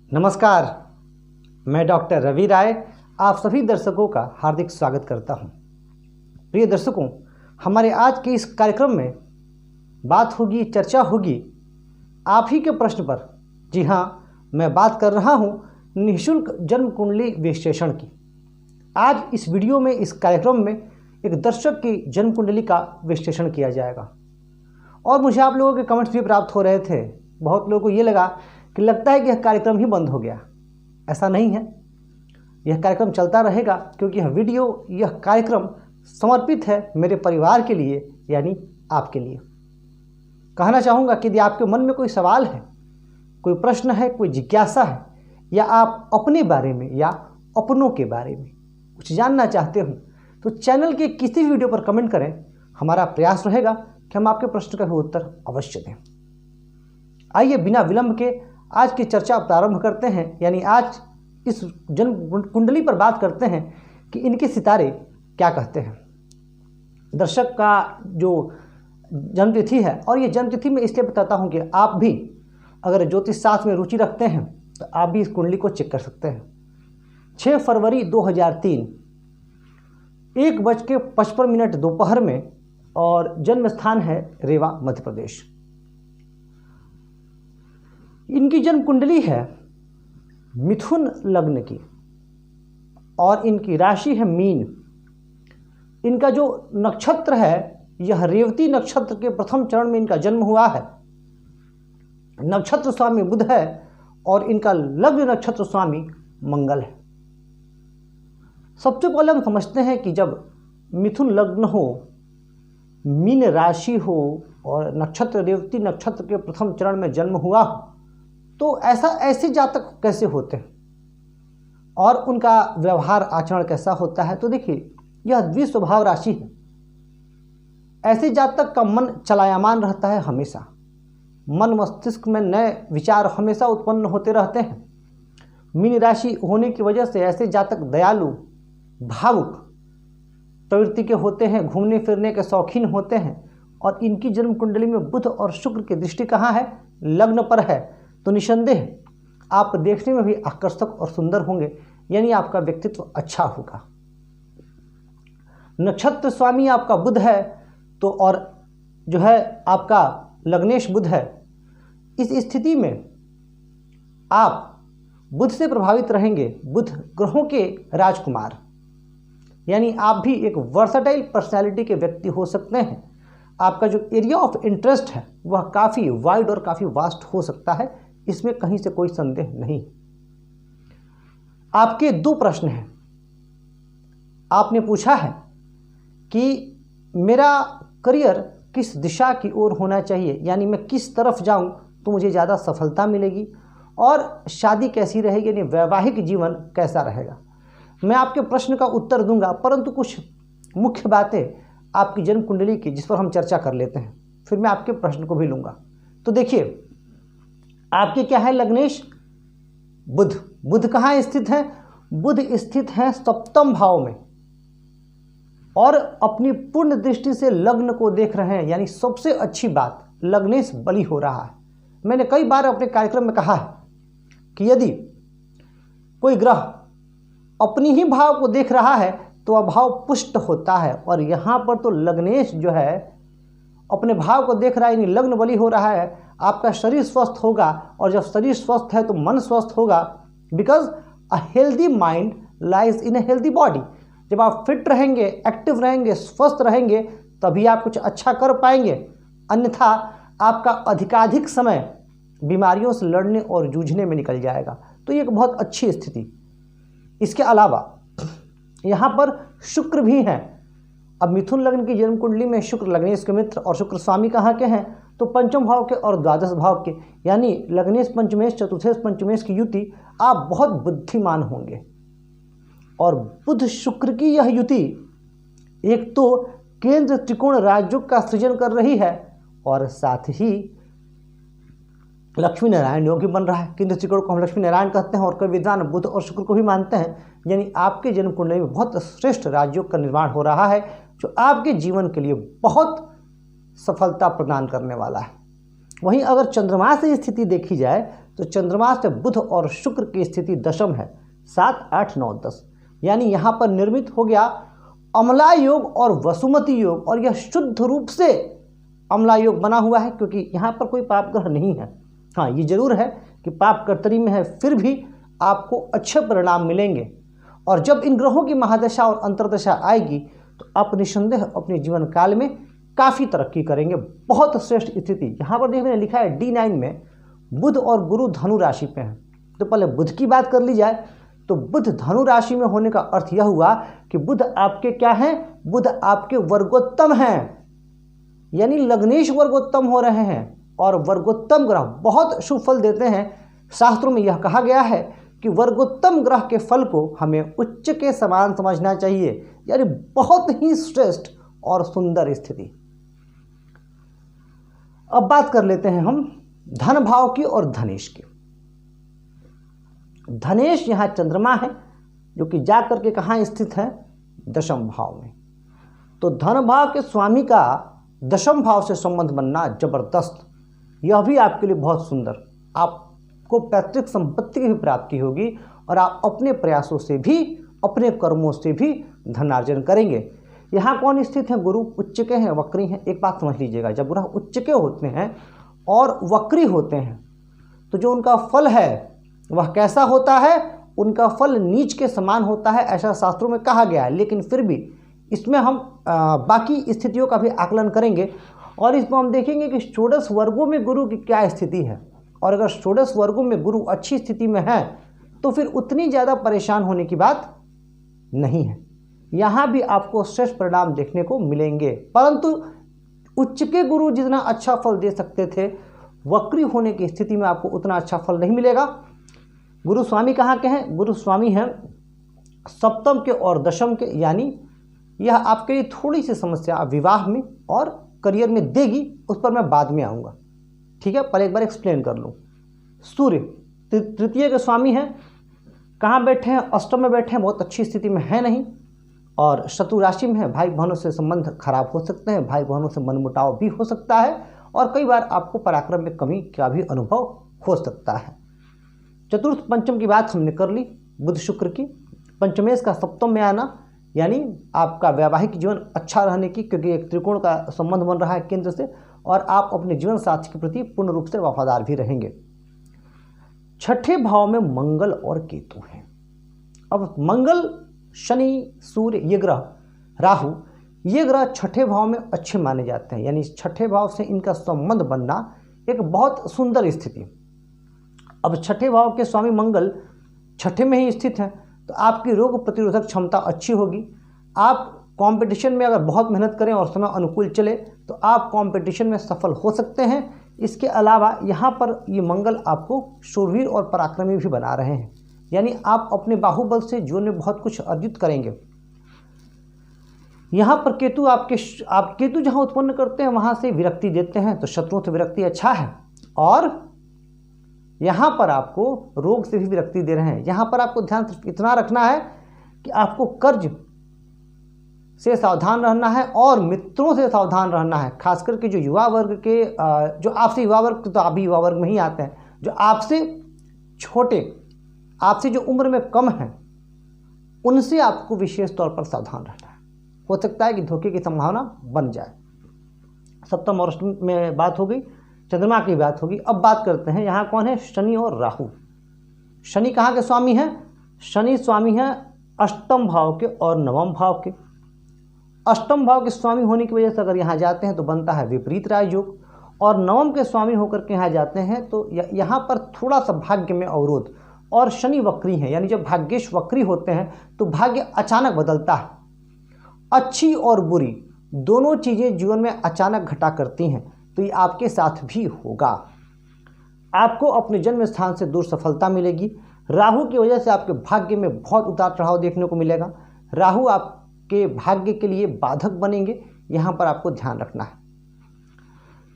नमस्कार, मैं डॉक्टर रवि राय आप सभी दर्शकों का हार्दिक स्वागत करता हूं। प्रिय दर्शकों, हमारे आज के इस कार्यक्रम में बात होगी, चर्चा होगी आप ही के प्रश्न पर। जी हाँ, मैं बात कर रहा हूं निःशुल्क जन्म कुंडली विश्लेषण की। आज इस वीडियो में, इस कार्यक्रम में एक दर्शक की जन्म कुंडली का विश्लेषण किया जाएगा। और मुझे आप लोगों के कमेंट्स भी प्राप्त हो रहे थे। बहुत लोगों को ये लगा कि लगता है कि यह कार्यक्रम ही बंद हो गया। ऐसा नहीं है, यह कार्यक्रम चलता रहेगा, क्योंकि यह वीडियो, यह कार्यक्रम समर्पित है मेरे परिवार के लिए, यानी आपके लिए। कहना चाहूँगा कि यदि आपके मन में कोई सवाल है, कोई प्रश्न है, कोई जिज्ञासा है, या आप अपने बारे में या अपनों के बारे में कुछ जानना चाहते हो, तो चैनल के किसी भी वीडियो पर कमेंट करें। हमारा प्रयास रहेगा कि हम आपके प्रश्न का भी उत्तर अवश्य दें। आइए बिना विलंब के आज की चर्चा प्रारंभ करते हैं, यानी आज इस जन्म कुंडली पर बात करते हैं कि इनके सितारे क्या कहते हैं। दर्शक का जो जन्मतिथि है, और ये जन्मतिथि मैं इसलिए बताता हूं कि आप भी अगर ज्योतिष शास्त्र में रुचि रखते हैं तो आप भी इस कुंडली को चेक कर सकते हैं। 6 फरवरी 2003 1:55 दोपहर में, और जन्म स्थान है रेवा, मध्य प्रदेश। इनकी जन्म कुंडली है मिथुन लग्न की, और इनकी राशि है मीन। इनका जो नक्षत्र है यह रेवती नक्षत्र के प्रथम चरण में इनका जन्म हुआ है। नक्षत्र स्वामी बुध है और इनका लग्न नक्षत्र स्वामी मंगल है। सबसे पहले हम समझते हैं कि जब मिथुन लग्न हो, मीन राशि हो और नक्षत्र रेवती नक्षत्र के प्रथम चरण में जन्म हुआ हो, तो ऐसे जातक कैसे होते हैं और उनका व्यवहार आचरण कैसा होता है। तो देखिए, यह द्विस्वभाव राशि है। ऐसे जातक का मन चलायमान रहता है हमेशा। मन मस्तिष्क में नए विचार हमेशा उत्पन्न होते रहते हैं। मीन राशि होने की वजह से ऐसे जातक दयालु, भावुक प्रवृत्ति के होते हैं, घूमने फिरने के शौकीन होते हैं। और इनकी जन्म कुंडली में बुध और शुक्र की दृष्टि कहाँ है? लग्न पर है। तो निसंदेह आप देखने में भी आकर्षक और सुंदर होंगे, यानी आपका व्यक्तित्व अच्छा होगा। नक्षत्र स्वामी आपका बुध है, तो और जो है आपका लग्नेश बुध है। इस स्थिति में आप बुध से प्रभावित रहेंगे। बुध ग्रहों के राजकुमार, यानी आप भी एक वर्सटाइल पर्सनैलिटी के व्यक्ति हो सकते हैं। आपका जो एरिया ऑफ इंटरेस्ट है वह काफ़ी वाइड और काफ़ी वास्ट हो सकता है, इसमें कहीं से कोई संदेह नहीं। आपके 2 प्रश्न हैं। आपने पूछा है कि मेरा करियर किस दिशा की ओर होना चाहिए, यानी मैं किस तरफ जाऊं तो मुझे ज़्यादा सफलता मिलेगी, और शादी कैसी रहेगी, यानी वैवाहिक जीवन कैसा रहेगा। मैं आपके प्रश्न का उत्तर दूंगा, परंतु कुछ मुख्य बातें आपकी जन्म कुंडली की जिस पर हम चर्चा कर लेते हैं, फिर मैं आपके प्रश्न को भी लूँगा। तो देखिए, आपके क्या है? लग्नेश बुध। बुध कहाँ स्थित है? बुध स्थित है 7वें भाव में, और अपनी पूर्ण दृष्टि से लग्न को देख रहे हैं, यानी सबसे अच्छी बात, लग्नेश बली हो रहा है। मैंने कई बार अपने कार्यक्रम में कहा है कि यदि कोई ग्रह अपनी ही भाव को देख रहा है तो वह भाव पुष्ट होता है, और यहाँ पर तो लग्नेश जो है अपने भाव को देख रहा है, यानी लग्न बली हो रहा है। आपका शरीर स्वस्थ होगा, और जब शरीर स्वस्थ है तो मन स्वस्थ होगा, because a healthy mind lies in a healthy body. जब आप फिट रहेंगे, एक्टिव रहेंगे, स्वस्थ रहेंगे, तभी आप कुछ अच्छा कर पाएंगे। अन्यथा आपका अधिकाधिक समय बीमारियों से लड़ने और जूझने में निकल जाएगा। तो ये एक बहुत अच्छी स्थिति। इसके अलावा यहाँ पर शुक्र भी हैं। अब मिथुन लग्न की जन्म कुंडली में शुक्र लग्नेश के मित्र, और शुक्र स्वामी कहाँ के हैं? तो 5वें भाव के और 12वें भाव के, यानी लग्नेश पंचमेश, चतुर्थेश पंचमेश की युति। आप बहुत बुद्धिमान होंगे। और बुध शुक्र की यह युति एक तो केंद्र त्रिकोण राजयोग का सृजन कर रही है, और साथ ही लक्ष्मी नारायण योग भी बन रहा है। केंद्र त्रिकोण को हम लक्ष्मी नारायण कहते हैं, और कई विद्वान बुध और शुक्र को भी मानते हैं। यानी आपके जन्म कुंडली में बहुत श्रेष्ठ राजयोग का निर्माण हो रहा है, जो आपके जीवन के लिए बहुत सफलता प्रदान करने वाला है। वहीं अगर चंद्रमा से स्थिति देखी जाए तो चंद्रमा से बुध और शुक्र की स्थिति दशम है 7, 8, 9, 10, यानी यहाँ पर निर्मित हो गया अमला योग और वसुमती योग, और यह शुद्ध रूप से अमला योग बना हुआ है क्योंकि यहाँ पर कोई पाप ग्रह नहीं है। हाँ, ये जरूर है कि पाप कर्तरी में है, फिर भी आपको अच्छे परिणाम मिलेंगे। और जब इन ग्रहों की महादशा और अंतर्दशा आएगी तो आप निसंदेह अपने जीवन काल में काफ़ी तरक्की करेंगे। बहुत श्रेष्ठ स्थिति यहाँ पर देखने लिखा है D9 में बुध और गुरु धनु राशि पे हैं। तो पहले बुध की बात कर ली जाए तो बुध धनु राशि में होने का अर्थ यह हुआ कि बुध आपके क्या हैं, बुध आपके वर्गोत्तम हैं, यानी लग्नेश वर्गोत्तम हो रहे हैं। और वर्गोत्तम ग्रह बहुत शुभ फल देते हैं। शास्त्रों में यह कहा गया है कि वर्गोत्तम ग्रह के फल को हमें उच्च के समान समझना चाहिए, यानी बहुत ही श्रेष्ठ और सुंदर स्थिति। अब बात कर लेते हैं हम धन भाव की और धनेश की। धनेश यहाँ चंद्रमा है जो कि जाकर के कहाँ स्थित है, दशम भाव में। तो धन भाव के स्वामी का दशम भाव से संबंध बनना जबरदस्त, यह भी आपके लिए बहुत सुंदर। आपको पैतृक संपत्ति की भी प्राप्ति होगी और आप अपने प्रयासों से भी, अपने कर्मों से भी धनार्जन करेंगे। यहाँ कौन स्थित है, गुरु उच्च के हैं, वक्री हैं। एक बात समझ लीजिएगा, जब ग्रह उच्च के होते हैं और वक्री होते हैं तो जो उनका फल है वह कैसा होता है, उनका फल नीच के समान होता है, ऐसा शास्त्रों में कहा गया है। लेकिन फिर भी इसमें हम बाकी स्थितियों का भी आकलन करेंगे और इसमें हम देखेंगे कि षोडश वर्गों में गुरु की क्या स्थिति है। और अगर षोडश वर्गों में गुरु अच्छी स्थिति में है तो फिर उतनी ज़्यादा परेशान होने की बात नहीं है। यहाँ भी आपको श्रेष्ठ परिणाम देखने को मिलेंगे, परंतु उच्च के गुरु जितना अच्छा फल दे सकते थे, वक्री होने की स्थिति में आपको उतना अच्छा फल नहीं मिलेगा। गुरु स्वामी कहाँ के हैं, गुरु स्वामी हैं सप्तम के और दशम के, यानी यह आपके लिए थोड़ी सी समस्या विवाह में और करियर में देगी, उस पर मैं बाद में आऊँगा। ठीक है, पहले एक बार एक्सप्लेन कर लूँ। सूर्य तृतीय के स्वामी हैं, कहाँ बैठे हैं, अष्टम में बैठे हैं, बहुत अच्छी स्थिति में है नहीं, और शत्रु राशि में है। भाई बहनों से संबंध खराब हो सकते हैं, भाई बहनों से मनमुटाव भी हो सकता है और कई बार आपको पराक्रम में कमी का भी अनुभव हो सकता है। चतुर्थ पंचम की बात हमने कर ली, बुध शुक्र की। पंचमेश का सप्तम में आना, यानी आपका वैवाहिक जीवन अच्छा रहने की, क्योंकि एक त्रिकोण का संबंध बन रहा है केंद्र से, और आप अपने जीवन साथी के प्रति पूर्ण रूप से वफादार भी रहेंगे। छठे भाव में मंगल और केतु हैं। अब मंगल, शनि, सूर्य, ये ग्रह, राहु, ये ग्रह छठे भाव में अच्छे माने जाते हैं, यानी छठे भाव से इनका संबंध बनना एक बहुत सुंदर स्थिति। अब छठे भाव के स्वामी मंगल छठे में ही स्थित हैं तो आपकी रोग प्रतिरोधक क्षमता अच्छी होगी। आप कंपटीशन में अगर बहुत मेहनत करें और समय अनुकूल चले तो आप कंपटीशन में सफल हो सकते हैं। इसके अलावा यहाँ पर ये मंगल आपको शूरवीर और पराक्रमी भी बना रहे हैं, यानी आप अपने बाहुबल से जीवन में बहुत कुछ अर्जित करेंगे। यहाँ पर केतु आप केतु जहाँ उत्पन्न करते हैं वहाँ से विरक्ति देते हैं, तो शत्रुओं से विरक्ति अच्छा है। और यहाँ पर आपको रोग से भी विरक्ति दे रहे हैं। यहाँ पर आपको ध्यान इतना रखना है कि आपको कर्ज से सावधान रहना है और मित्रों से सावधान रहना है। खास करके जो युवा वर्ग के, जो आपसे युवा वर्ग, तो आप भी युवा वर्ग में ही आते हैं, जो आपसे छोटे, आपसे जो उम्र में कम हैं, उनसे आपको विशेष तौर पर सावधान रहना है। हो सकता है कि धोखे की संभावना बन जाए। सप्तम और अष्टम में बात हो गई, चंद्रमा की बात होगी। अब बात करते हैं यहाँ कौन है, शनि और राहु। शनि कहाँ के स्वामी हैं, शनि स्वामी हैं अष्टम भाव के और नवम भाव के। अष्टम भाव के स्वामी होने की वजह से अगर यहाँ जाते हैं तो बनता है विपरीत राजयोग, और नवम के स्वामी होकर के यहाँ जाते हैं तो यहाँ पर थोड़ा सा भाग्य में अवरोध। और शनि वक्री हैं, यानी जब भाग्येश वक्री होते हैं तो भाग्य अचानक बदलता है। अच्छी और बुरी दोनों चीज़ें जीवन में अचानक घटा करती हैं, तो ये आपके साथ भी होगा। आपको अपने जन्म स्थान से दूर सफलता मिलेगी। राहु की वजह से आपके भाग्य में बहुत उतार चढ़ाव देखने को मिलेगा। राहु आपके भाग्य के लिए बाधक बनेंगे, यहाँ पर आपको ध्यान रखना है।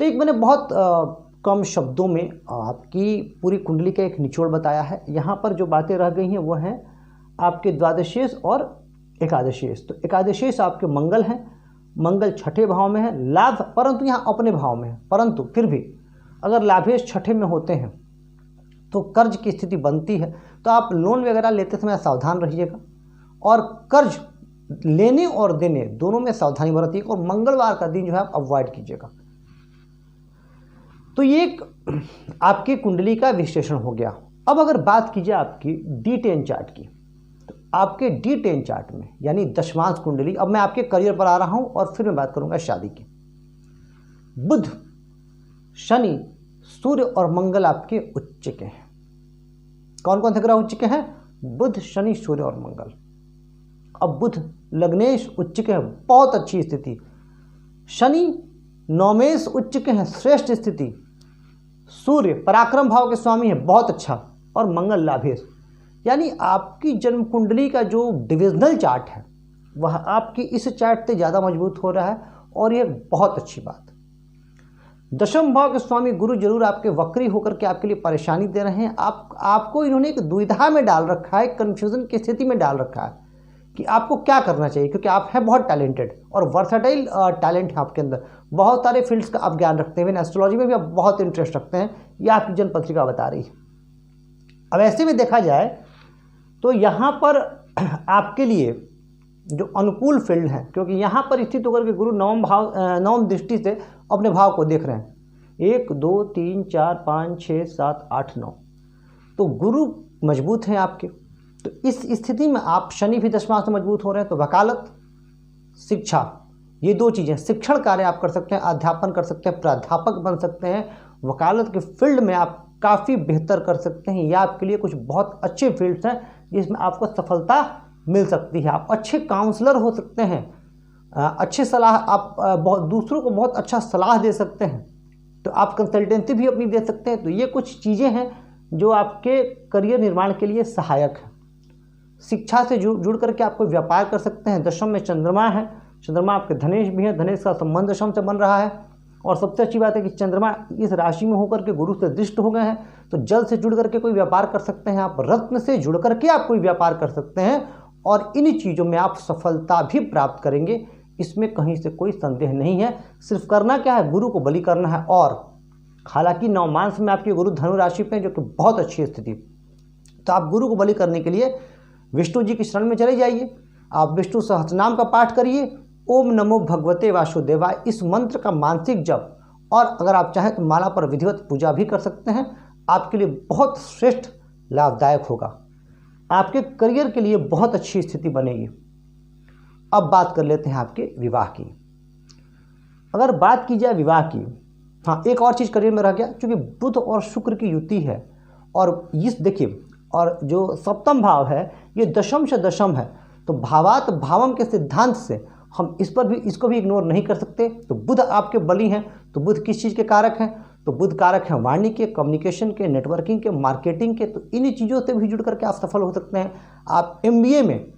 तो एक मैंने बहुत कम शब्दों में आपकी पूरी कुंडली का एक निचोड़ बताया है। यहाँ पर जो बातें रह गई हैं वो हैं आपके द्वादशेश और एकादशेश। तो एकादशेश आपके मंगल हैं, मंगल छठे भाव में है, लाभ परंतु यहाँ अपने भाव में है, परंतु फिर भी अगर लाभेश छठे में होते हैं तो कर्ज की स्थिति बनती है, तो आप लोन वगैरह लेते समय सावधान रहिएगा और कर्ज लेने और देने दोनों में सावधानी बरतिएगा और मंगलवार का दिन जो है आप अवॉइड कीजिएगा। तो ये एक आपकी कुंडली का विश्लेषण हो गया। अब अगर बात कीजिए आपकी D10 चार्ट की, तो आपके D10 चार्ट में यानी दशमांश कुंडली, अब मैं आपके करियर पर आ रहा हूं और फिर मैं बात करूंगा शादी की। बुध, शनि, सूर्य और मंगल आपके उच्च के हैं। कौन कौन से ग्रह उच्च के हैं? बुध, शनि, सूर्य और मंगल। अब बुध लग्नेश उच्च के हैं, बहुत अच्छी स्थिति। शनि नौमेश उच्च के हैं, श्रेष्ठ स्थिति। सूर्य पराक्रम भाव के स्वामी है, बहुत अच्छा। और मंगल लाभेश, यानी आपकी जन्म कुंडली का जो डिविजनल चार्ट है वह आपकी इस चार्ट से ज़्यादा मजबूत हो रहा है और यह बहुत अच्छी बात। दशम भाव के स्वामी गुरु जरूर आपके वक्री होकर के आपके लिए परेशानी दे रहे हैं। आपको इन्होंने एक दुविधा में डाल रखा है, कंफ्यूजन की स्थिति में डाल रखा है कि आपको क्या करना चाहिए, क्योंकि आप हैं बहुत टैलेंटेड और वर्सेटाइल टैलेंट है आपके अंदर, बहुत सारे फील्ड्स का आप ज्ञान रखते हैं, एस्ट्रोलॉजी में भी आप बहुत इंटरेस्ट रखते हैं, ये आपकी जन्म पत्रिका बता रही है। अब ऐसे में देखा जाए तो यहाँ पर आपके लिए जो अनुकूल फील्ड है, क्योंकि यहाँ पर स्थित होकर के गुरु नवम दृष्टि से अपने भाव को देख रहे हैं, 1 2 3 4 5 6 7 8 9, तो गुरु मजबूत हैं आपके। तो इस स्थिति में आप, शनि भी दशमांश से मजबूत हो रहे हैं, तो वकालत, शिक्षा, ये दो चीज़ें, शिक्षण कार्य आप कर सकते हैं, अध्यापन कर सकते हैं, प्राध्यापक बन सकते हैं, वकालत के फील्ड में आप काफ़ी बेहतर कर सकते हैं। यह आपके लिए कुछ बहुत अच्छे फील्ड्स हैं जिसमें आपको सफलता मिल सकती है। आप अच्छे काउंसलर हो सकते हैं, अच्छे सलाह, आप बहुत दूसरों को बहुत अच्छा सलाह दे सकते हैं, तो आप कंसल्टेंसी भी अपनी दे सकते हैं। तो ये कुछ चीज़ें हैं जो आपके करियर निर्माण के लिए सहायक है। शिक्षा से जुड़ करके आप कोई व्यापार कर सकते हैं। दशम में चंद्रमा है, चंद्रमा आपके धनेश भी है, धनेश का संबंध दशम से बन रहा है। और सबसे अच्छी बात है कि चंद्रमा इस राशि में होकर के गुरु से दृष्ट हो गए हैं, तो जल से जुड़ करके कोई व्यापार कर सकते हैं आप, रत्न से जुड़ करके आप कोई व्यापार कर सकते हैं और इन चीज़ों में आप सफलता भी प्राप्त करेंगे, इसमें कहीं से कोई संदेह नहीं है। सिर्फ करना क्या है, गुरु को बलि करना है। और हालांकि नवमांश में आपके गुरु धनु राशि पे, जो कि बहुत अच्छी स्थिति, तो आप गुरु को बलि करने के लिए विष्णु जी की शरण में चले जाइए, आप विष्णु सहस्रनाम का पाठ करिए, ओम नमो भगवते वासुदेवाय, इस मंत्र का मानसिक जप, और अगर आप चाहें तो माला पर विधिवत पूजा भी कर सकते हैं, आपके लिए बहुत श्रेष्ठ लाभदायक होगा, आपके करियर के लिए बहुत अच्छी स्थिति बनेगी। अब बात कर लेते हैं आपके विवाह की। अगर बात की जाए विवाह की, हाँ एक और चीज़ करियर में रह गया, क्योंकि बुध और शुक्र की युति है और इस देखिए, और जो सप्तम भाव है ये दशम से दशम है, तो भावात भावम के सिद्धांत से हम इसको भी इग्नोर नहीं कर सकते। तो बुध आपके बली हैं, तो बुध किस चीज़ के कारक हैं, तो बुध कारक हैं वाणी के, कम्युनिकेशन के, नेटवर्किंग के, मार्केटिंग के। तो इन चीज़ों से भी जुड़ करके आप सफल हो सकते हैं। आप MBA में,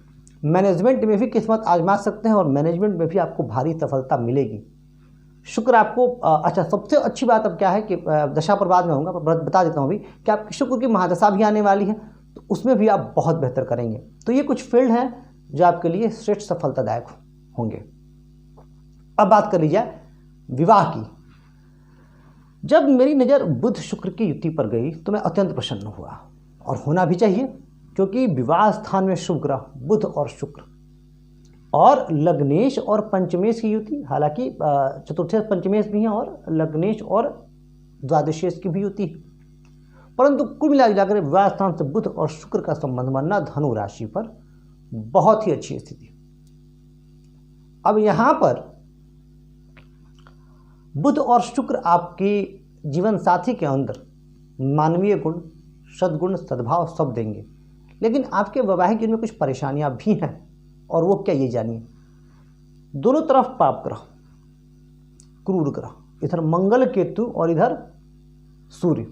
मैनेजमेंट में भी किस्मत आजमा सकते हैं और मैनेजमेंट में भी आपको भारी सफलता मिलेगी। शुक्र आपको अच्छा, सबसे अच्छी बात अब क्या है कि दशा पर बाद में होगा, पर बता देता हूँ अभी कि आपकी शुक्र की महादशा भी आने वाली है, तो उसमें भी आप बहुत बेहतर करेंगे। तो ये कुछ फील्ड हैं जो आपके लिए श्रेष्ठ सफलतादायक होंगे। अब बात कर लीजिए विवाह की। जब मेरी नज़र बुध शुक्र की युति पर गई तो मैं अत्यंत प्रसन्न हुआ, और होना भी चाहिए, क्योंकि विवाह स्थान में शुभ ग्रह बुध और शुक्र, और लग्नेश और पंचमेश की युति, हालांकि चतुर्थेश पंचमेश भी हैं और लग्नेश और द्वादशेश की भी युति है, परंतु कुल मिलाकर विवाह स्थान से बुध और शुक्र का संबंध बनना धनु राशि पर बहुत ही अच्छी स्थिति। अब यहाँ पर बुध और शुक्र आपके जीवन साथी के अंदर मानवीय गुण, सद्गुण, सद्भाव सब देंगे, लेकिन आपके वैवाहिक जीवन में कुछ परेशानियां भी हैं, और वो क्या ये जानिए। दोनों तरफ पाप ग्रह, क्रूर ग्रह, इधर मंगल केतु और इधर सूर्य,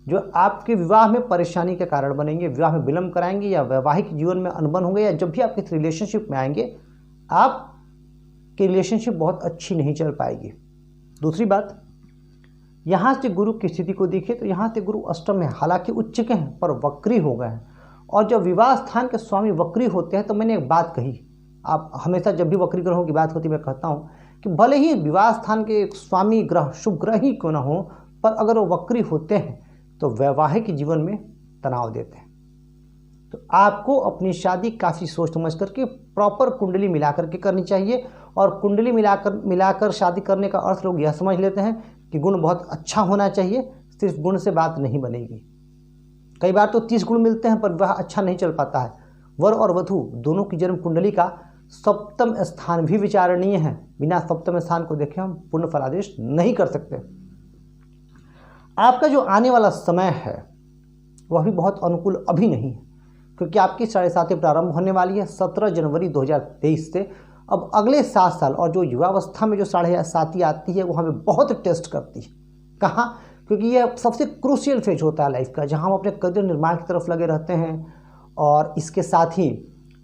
जो आपके विवाह में परेशानी के कारण बनेंगे, विवाह में विलंब कराएंगे, या वैवाहिक जीवन में अनबन होंगे, या जब भी आप किसी रिलेशनशिप में आएंगे आपकी रिलेशनशिप बहुत अच्छी नहीं चल पाएगी। दूसरी बात, यहाँ से गुरु की स्थिति को देखिए तो यहाँ से गुरु अष्टम में, हालांकि उच्च के हैं पर वक्री हो गए हैं, और जब विवाह स्थान के स्वामी वक्री होते हैं तो मैंने एक बात कही, आप हमेशा जब भी वक्री ग्रहों की बात होती है मैं कहता हूँ कि भले ही विवाह स्थान के स्वामी ग्रह शुभ ग्रह ही क्यों ना हो, पर अगर वो वक्री होते हैं तो वैवाहिक जीवन में तनाव देते हैं। तो आपको अपनी शादी काफ़ी सोच समझ करके प्रॉपर कुंडली मिलाकर के करनी चाहिए। और कुंडली मिलाकर शादी करने का अर्थ लोग यह समझ लेते हैं कि गुण बहुत अच्छा होना चाहिए, सिर्फ गुण से बात नहीं बनेगी। कई बार तो 30 गुण मिलते हैं पर वह अच्छा नहीं चल पाता है। वर और वधू दोनों की जन्म कुंडली का सप्तम स्थान भी विचारणीय है। बिना सप्तम स्थान को देखे हम पूर्ण फलादेश नहीं कर सकते। आपका जो आने वाला समय है वह भी बहुत अनुकूल अभी नहीं है, क्योंकि आपकी 7.5 प्रारंभ होने वाली है 17 जनवरी 2023 से। अब अगले 7 साल, और जो युवावस्था में जो 7.5 आती है वो हमें बहुत टेस्ट करती है। कहाँ? क्योंकि यह सबसे क्रूशियल फेज होता है लाइफ का, जहाँ हम अपने करियर निर्माण की तरफ लगे रहते हैं। और इसके साथ ही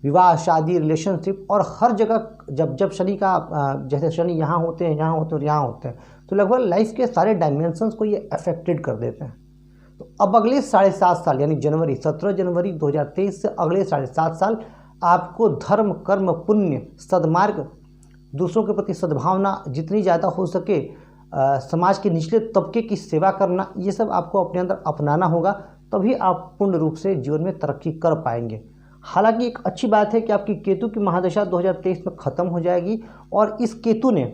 विवाह, शादी, रिलेशनशिप, और हर जगह जब शनि का, जैसे शनि यहाँ होते हैं, यहाँ होते हैं और यहाँ होते हैं, तो लगभग लाइफ के सारे डायमेंशंस को ये अफेक्टेड कर देते हैं। तो अब अगले 7.5 साल यानी 17 जनवरी 2023 से अगले 7.5 साल आपको धर्म, कर्म, पुण्य, सद्मार्ग, दूसरों के प्रति सद्भावना जितनी ज़्यादा हो सके, समाज के निचले तबके की सेवा करना, ये सब आपको अपने अंदर अपनाना होगा, तभी आप पूर्ण रूप से जीवन में तरक्की कर पाएंगे। हालांकि एक अच्छी बात है कि आपकी केतु की महादशा 2023 में ख़त्म हो जाएगी, और इस केतु ने,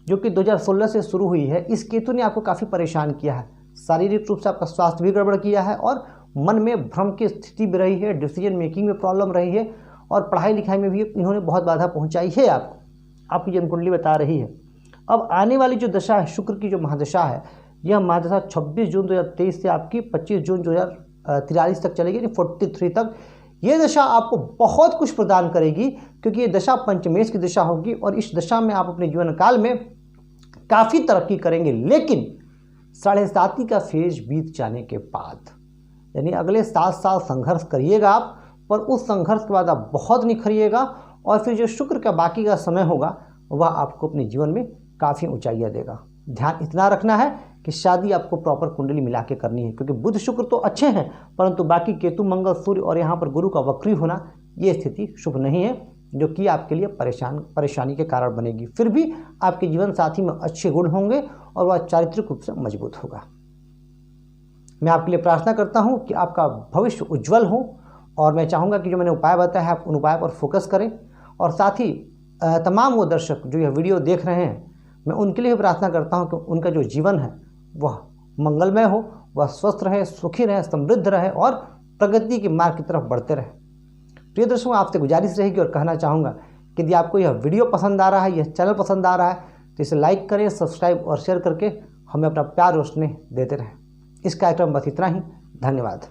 जो कि 2016 से शुरू हुई है, इस केतु ने आपको काफ़ी परेशान किया है। शारीरिक रूप से आपका स्वास्थ्य भी गड़बड़ किया है, और मन में भ्रम की स्थिति भी रही है, डिसीजन मेकिंग में प्रॉब्लम रही है, और पढ़ाई लिखाई में भी इन्होंने बहुत बाधा पहुँचाई है आपकी जन्म कुंडली बता रही है। अब आने वाली जो दशा है, शुक्र की जो महादशा है, यह महादशा 26 जून 2023 से आपकी 25 जून 2043 तक चलेगी, यानी 43 तक। ये दशा आपको बहुत कुछ प्रदान करेगी, क्योंकि ये दशा पंचमेश की दशा होगी, और इस दशा में आप अपने जीवन काल में काफ़ी तरक्की करेंगे। लेकिन 7.5 का फेज बीत जाने के बाद, यानी अगले 7 साल संघर्ष करिएगा आप, पर उस संघर्ष के बाद आप बहुत निखरिएगा, और फिर जो शुक्र का बाकी का समय होगा वह आपको अपने जीवन में काफ़ी ऊंचाइयाँ देगा। ध्यान इतना रखना है कि शादी आपको प्रॉपर कुंडली मिला के करनी है, क्योंकि बुध शुक्र तो अच्छे हैं, परंतु बाकी केतु, मंगल, सूर्य और यहाँ पर गुरु का वक्री होना, ये स्थिति शुभ नहीं है, जो कि आपके लिए परेशानी के कारण बनेगी। फिर भी आपके जीवन साथी में अच्छे गुण होंगे, और वह चारित्रिक रूप से मजबूत होगा। मैं आपके लिए प्रार्थना करता हूँ कि आपका भविष्य उज्जवल हो, और मैं चाहूँगा कि जो मैंने उपाय बताया है आप उन उपाय पर फोकस करें। और साथ ही तमाम वो दर्शक जो यह वीडियो देख रहे हैं, मैं उनके लिए भी प्रार्थना करता हूं कि उनका जो जीवन है वह मंगलमय हो, वह स्वस्थ रहे, सुखी रहे, समृद्ध रहे, और प्रगति के मार्ग की तरफ बढ़ते रहे। प्रिय दर्शकों, आपसे गुजारिश रहेगी और कहना चाहूँगा कि यदि आपको यह वीडियो पसंद आ रहा है, यह चैनल पसंद आ रहा है, तो इसे लाइक करें, सब्सक्राइब और शेयर करके हमें अपना प्यार रोशनी देते रहें। इस कार्यक्रम में बस इतना ही। धन्यवाद।